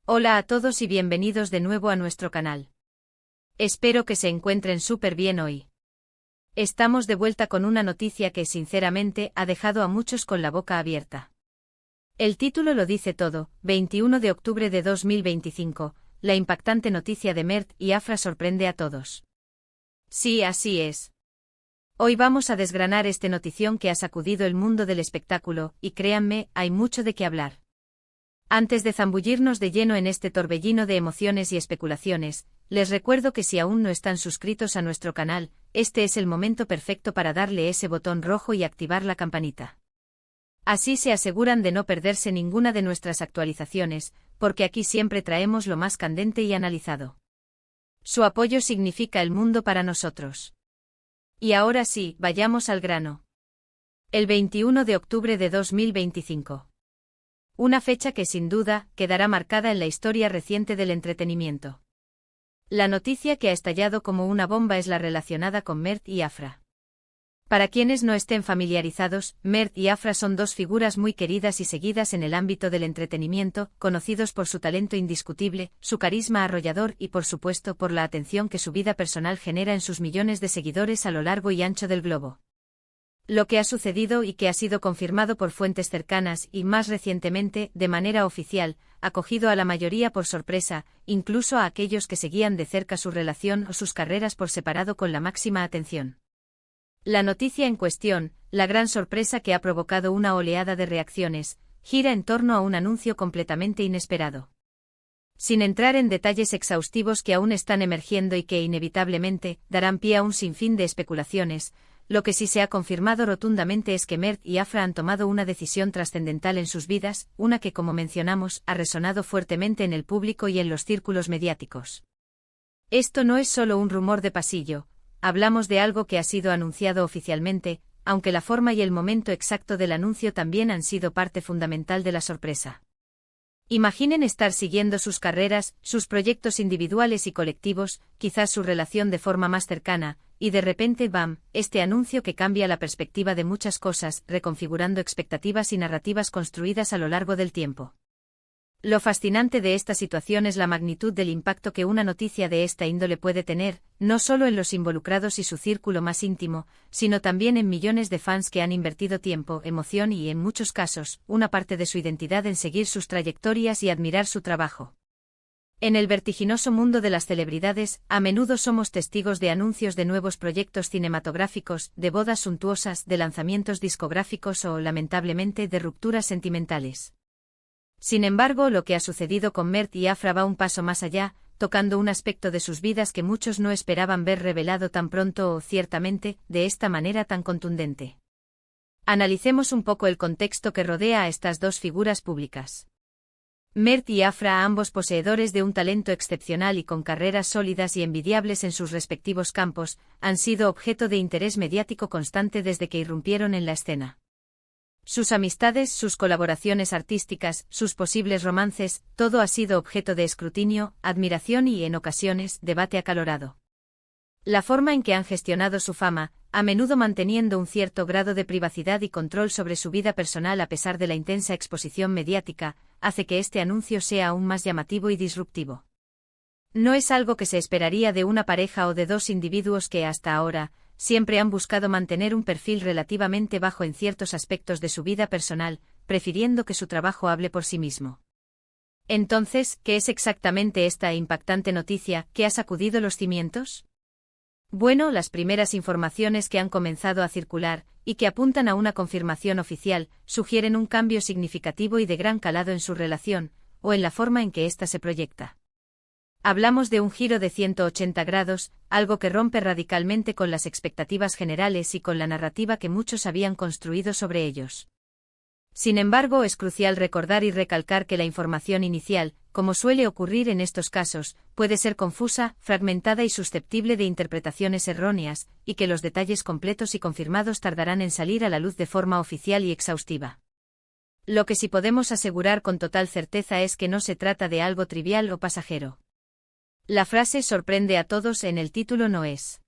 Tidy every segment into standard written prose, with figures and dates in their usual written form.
Hola a todos y bienvenidos de nuevo a nuestro canal. Espero que se encuentren súper bien hoy. Estamos de vuelta con una noticia que sinceramente ha dejado a muchos con la boca abierta. El título lo dice todo: 21 de octubre de 2025, la impactante noticia de Mert y Afra sorprende a todos. Sí, así es. Hoy vamos a desgranar este notición que ha sacudido el mundo del espectáculo, y créanme, hay mucho de qué hablar. Antes de zambullirnos de lleno en este torbellino de emociones y especulaciones, les recuerdo que si aún no están suscritos a nuestro canal, este es el momento perfecto para darle ese botón rojo y activar la campanita. Así se aseguran de no perderse ninguna de nuestras actualizaciones, porque aquí siempre traemos lo más candente y analizado. Su apoyo significa el mundo para nosotros. Y ahora sí, vayamos al grano. El 21 de octubre de 2025. Una fecha que sin duda quedará marcada en la historia reciente del entretenimiento. La noticia que ha estallado como una bomba es la relacionada con Mert y Afra. Para quienes no estén familiarizados, Mert y Afra son dos figuras muy queridas y seguidas en el ámbito del entretenimiento, conocidos por su talento indiscutible, su carisma arrollador y por supuesto por la atención que su vida personal genera en sus millones de seguidores a lo largo y ancho del globo. Lo que ha sucedido y que ha sido confirmado por fuentes cercanas y, más recientemente, de manera oficial, ha cogido a la mayoría por sorpresa, incluso a aquellos que seguían de cerca su relación o sus carreras por separado con la máxima atención. La noticia en cuestión, la gran sorpresa que ha provocado una oleada de reacciones, gira en torno a un anuncio completamente inesperado. Sin entrar en detalles exhaustivos que aún están emergiendo y que inevitablemente darán pie a un sinfín de especulaciones, lo que sí se ha confirmado rotundamente es que Mert y Afra han tomado una decisión trascendental en sus vidas, una que, como mencionamos, ha resonado fuertemente en el público y en los círculos mediáticos. Esto no es solo un rumor de pasillo, hablamos de algo que ha sido anunciado oficialmente, aunque la forma y el momento exacto del anuncio también han sido parte fundamental de la sorpresa. Imaginen estar siguiendo sus carreras, sus proyectos individuales y colectivos, quizás su relación de forma más cercana, y de repente ¡bam!, este anuncio que cambia la perspectiva de muchas cosas, reconfigurando expectativas y narrativas construidas a lo largo del tiempo. Lo fascinante de esta situación es la magnitud del impacto que una noticia de esta índole puede tener, no solo en los involucrados y su círculo más íntimo, sino también en millones de fans que han invertido tiempo, emoción y, en muchos casos, una parte de su identidad en seguir sus trayectorias y admirar su trabajo. En el vertiginoso mundo de las celebridades, a menudo somos testigos de anuncios de nuevos proyectos cinematográficos, de bodas suntuosas, de lanzamientos discográficos o, lamentablemente, de rupturas sentimentales. Sin embargo, lo que ha sucedido con Mert y Afra va un paso más allá, tocando un aspecto de sus vidas que muchos no esperaban ver revelado tan pronto o, ciertamente, de esta manera tan contundente. Analicemos un poco el contexto que rodea a estas dos figuras públicas. Mert y Afra, ambos poseedores de un talento excepcional y con carreras sólidas y envidiables en sus respectivos campos, han sido objeto de interés mediático constante desde que irrumpieron en la escena. Sus amistades, sus colaboraciones artísticas, sus posibles romances, todo ha sido objeto de escrutinio, admiración y, en ocasiones, debate acalorado. La forma en que han gestionado su fama, a menudo manteniendo un cierto grado de privacidad y control sobre su vida personal a pesar de la intensa exposición mediática, hace que este anuncio sea aún más llamativo y disruptivo. No es algo que se esperaría de una pareja o de dos individuos que hasta ahora siempre han buscado mantener un perfil relativamente bajo en ciertos aspectos de su vida personal, prefiriendo que su trabajo hable por sí mismo. Entonces, ¿qué es exactamente esta impactante noticia que ha sacudido los cimientos? Bueno, las primeras informaciones que han comenzado a circular, y que apuntan a una confirmación oficial, sugieren un cambio significativo y de gran calado en su relación, o en la forma en que ésta se proyecta. Hablamos de un giro de 180 grados, algo que rompe radicalmente con las expectativas generales y con la narrativa que muchos habían construido sobre ellos. Sin embargo, es crucial recordar y recalcar que la información inicial, como suele ocurrir en estos casos, puede ser confusa, fragmentada y susceptible de interpretaciones erróneas, y que los detalles completos y confirmados tardarán en salir a la luz de forma oficial y exhaustiva. Lo que sí podemos asegurar con total certeza es que no se trata de algo trivial o pasajero. La frase sorprende a todos en el título no es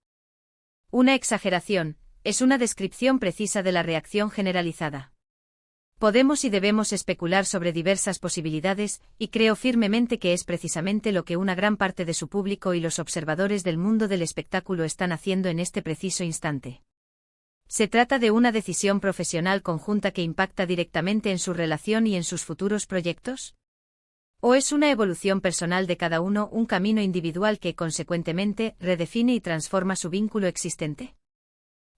una exageración, es una descripción precisa de la reacción generalizada. Podemos y debemos especular sobre diversas posibilidades, y creo firmemente que es precisamente lo que una gran parte de su público y los observadores del mundo del espectáculo están haciendo en este preciso instante. ¿Se trata de una decisión profesional conjunta que impacta directamente en su relación y en sus futuros proyectos? ¿O es una evolución personal de cada uno, un camino individual que, consecuentemente, redefine y transforma su vínculo existente?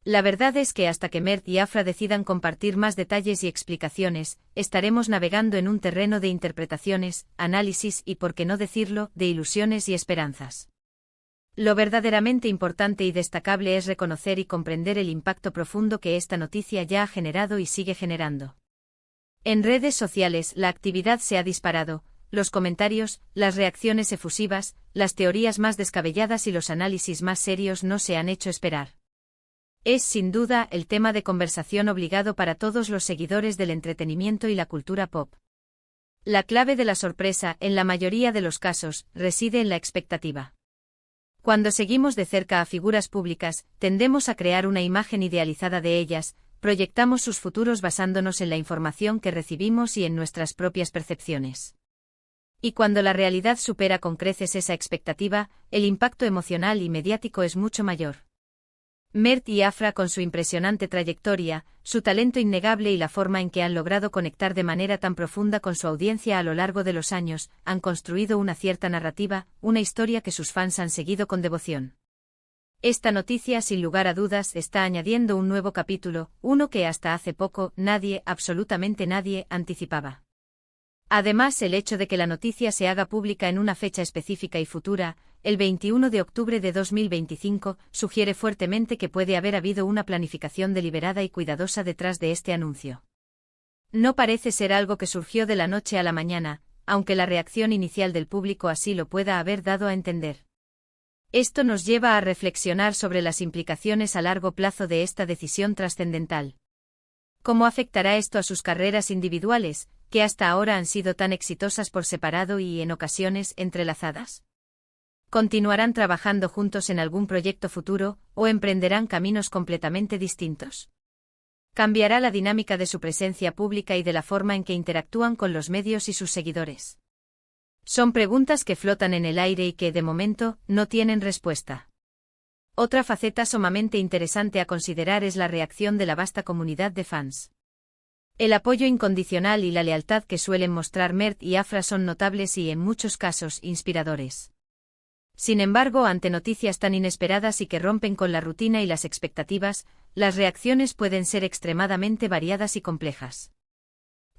La verdad es que hasta que Mert y Afra decidan compartir más detalles y explicaciones, estaremos navegando en un terreno de interpretaciones, análisis y, por qué no decirlo, de ilusiones y esperanzas. Lo verdaderamente importante y destacable es reconocer y comprender el impacto profundo que esta noticia ya ha generado y sigue generando. En redes sociales la actividad se ha disparado, los comentarios, las reacciones efusivas, las teorías más descabelladas y los análisis más serios no se han hecho esperar. Es, sin duda, el tema de conversación obligado para todos los seguidores del entretenimiento y la cultura pop. La clave de la sorpresa, en la mayoría de los casos, reside en la expectativa. Cuando seguimos de cerca a figuras públicas, tendemos a crear una imagen idealizada de ellas, proyectamos sus futuros basándonos en la información que recibimos y en nuestras propias percepciones. Y cuando la realidad supera con creces esa expectativa, el impacto emocional y mediático es mucho mayor. Mert y Afra, con su impresionante trayectoria, su talento innegable y la forma en que han logrado conectar de manera tan profunda con su audiencia a lo largo de los años, han construido una cierta narrativa, una historia que sus fans han seguido con devoción. Esta noticia, sin lugar a dudas, está añadiendo un nuevo capítulo, uno que hasta hace poco nadie, absolutamente nadie, anticipaba. Además, el hecho de que la noticia se haga pública en una fecha específica y futura, el 21 de octubre de 2025, sugiere fuertemente que puede haber habido una planificación deliberada y cuidadosa detrás de este anuncio. No parece ser algo que surgió de la noche a la mañana, aunque la reacción inicial del público así lo pueda haber dado a entender. Esto nos lleva a reflexionar sobre las implicaciones a largo plazo de esta decisión trascendental. ¿Cómo afectará esto a sus carreras individuales, que hasta ahora han sido tan exitosas por separado y, en ocasiones, entrelazadas? ¿Continuarán trabajando juntos en algún proyecto futuro, o emprenderán caminos completamente distintos? ¿Cambiará la dinámica de su presencia pública y de la forma en que interactúan con los medios y sus seguidores? Son preguntas que flotan en el aire y que, de momento, no tienen respuesta. Otra faceta sumamente interesante a considerar es la reacción de la vasta comunidad de fans. El apoyo incondicional y la lealtad que suelen mostrar Mert y Afra son notables y, en muchos casos, inspiradores. Sin embargo, ante noticias tan inesperadas y que rompen con la rutina y las expectativas, las reacciones pueden ser extremadamente variadas y complejas.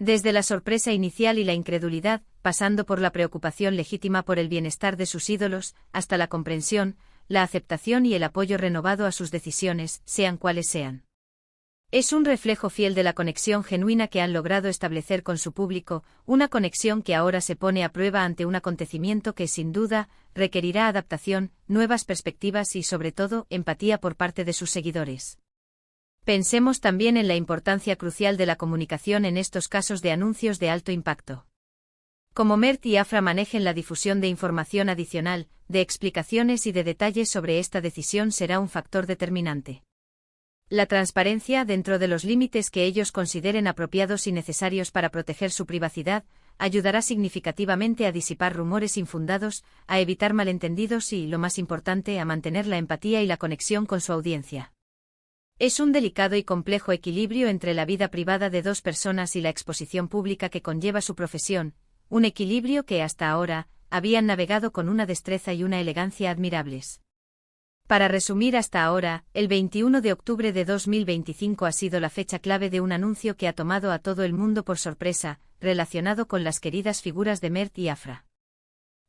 Desde la sorpresa inicial y la incredulidad, pasando por la preocupación legítima por el bienestar de sus ídolos, hasta la comprensión, la aceptación y el apoyo renovado a sus decisiones, sean cuales sean. Es un reflejo fiel de la conexión genuina que han logrado establecer con su público, una conexión que ahora se pone a prueba ante un acontecimiento que, sin duda, requerirá adaptación, nuevas perspectivas y, sobre todo, empatía por parte de sus seguidores. Pensemos también en la importancia crucial de la comunicación en estos casos de anuncios de alto impacto. Cómo Mert y Afra manejen la difusión de información adicional, de explicaciones y de detalles sobre esta decisión será un factor determinante. La transparencia, dentro de los límites que ellos consideren apropiados y necesarios para proteger su privacidad, ayudará significativamente a disipar rumores infundados, a evitar malentendidos y, lo más importante, a mantener la empatía y la conexión con su audiencia. Es un delicado y complejo equilibrio entre la vida privada de dos personas y la exposición pública que conlleva su profesión, un equilibrio que hasta ahora habían navegado con una destreza y una elegancia admirables. Para resumir hasta ahora, el 21 de octubre de 2025 ha sido la fecha clave de un anuncio que ha tomado a todo el mundo por sorpresa, relacionado con las queridas figuras de Mert y Afra.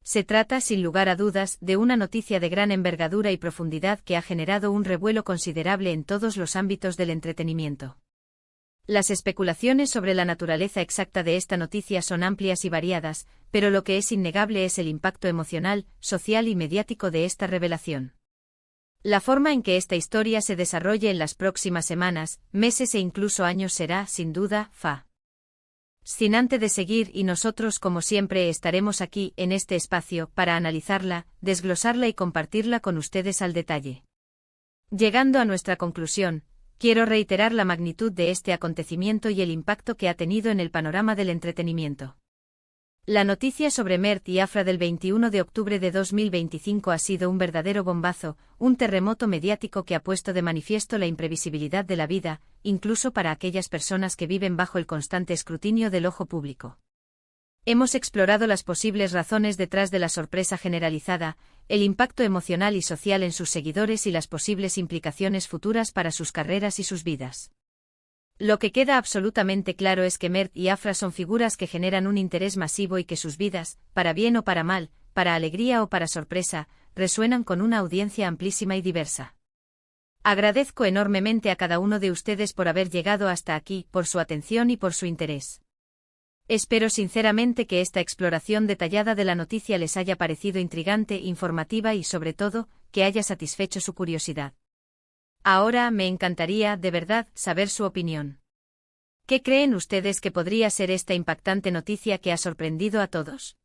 Se trata, sin lugar a dudas, de una noticia de gran envergadura y profundidad que ha generado un revuelo considerable en todos los ámbitos del entretenimiento. Las especulaciones sobre la naturaleza exacta de esta noticia son amplias y variadas, pero lo que es innegable es el impacto emocional, social y mediático de esta revelación. La forma en que esta historia se desarrolle en las próximas semanas, meses e incluso años será, sin duda, fascinante de seguir y nosotros, como siempre, estaremos aquí, en este espacio, para analizarla, desglosarla y compartirla con ustedes al detalle. Llegando a nuestra conclusión, Quiero reiterar la magnitud de este acontecimiento y el impacto que ha tenido en el panorama del entretenimiento. La noticia sobre Mert y Afra del 21 de octubre de 2025 ha sido un verdadero bombazo, un terremoto mediático que ha puesto de manifiesto la imprevisibilidad de la vida, incluso para aquellas personas que viven bajo el constante escrutinio del ojo público. Hemos explorado las posibles razones detrás de la sorpresa generalizada, el impacto emocional y social en sus seguidores y las posibles implicaciones futuras para sus carreras y sus vidas. Lo que queda absolutamente claro es que Mert y Afra son figuras que generan un interés masivo y que sus vidas, para bien o para mal, para alegría o para sorpresa, resuenan con una audiencia amplísima y diversa. Agradezco enormemente a cada uno de ustedes por haber llegado hasta aquí, por su atención y por su interés. Espero sinceramente que esta exploración detallada de la noticia les haya parecido intrigante, informativa y, sobre todo, que haya satisfecho su curiosidad. Ahora me encantaría, de verdad, saber su opinión. ¿Qué creen ustedes que podría ser esta impactante noticia que ha sorprendido a todos?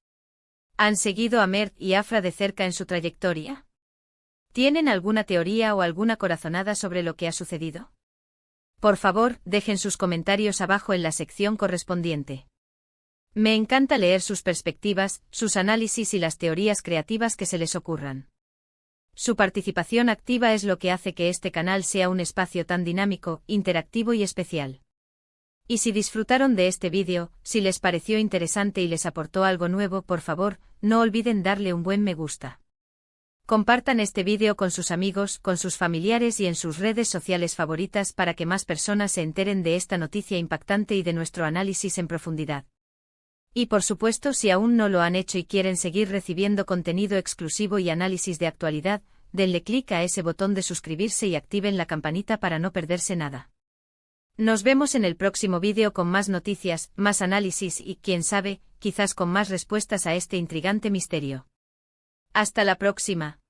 ¿Han seguido a Mert y Afra de cerca en su trayectoria? ¿Tienen alguna teoría o alguna corazonada sobre lo que ha sucedido? Por favor, dejen sus comentarios abajo en la sección correspondiente. Me encanta leer sus perspectivas, sus análisis y las teorías creativas que se les ocurran. Su participación activa es lo que hace que este canal sea un espacio tan dinámico, interactivo y especial. Y si disfrutaron de este vídeo, si les pareció interesante y les aportó algo nuevo, por favor, no olviden darle un buen me gusta. Compartan este vídeo con sus amigos, con sus familiares y en sus redes sociales favoritas para que más personas se enteren de esta noticia impactante y de nuestro análisis en profundidad. Y por supuesto, si aún no lo han hecho y quieren seguir recibiendo contenido exclusivo y análisis de actualidad, denle clic a ese botón de suscribirse y activen la campanita para no perderse nada. Nos vemos en el próximo vídeo con más noticias, más análisis y, quién sabe, quizás con más respuestas a este intrigante misterio. Hasta la próxima.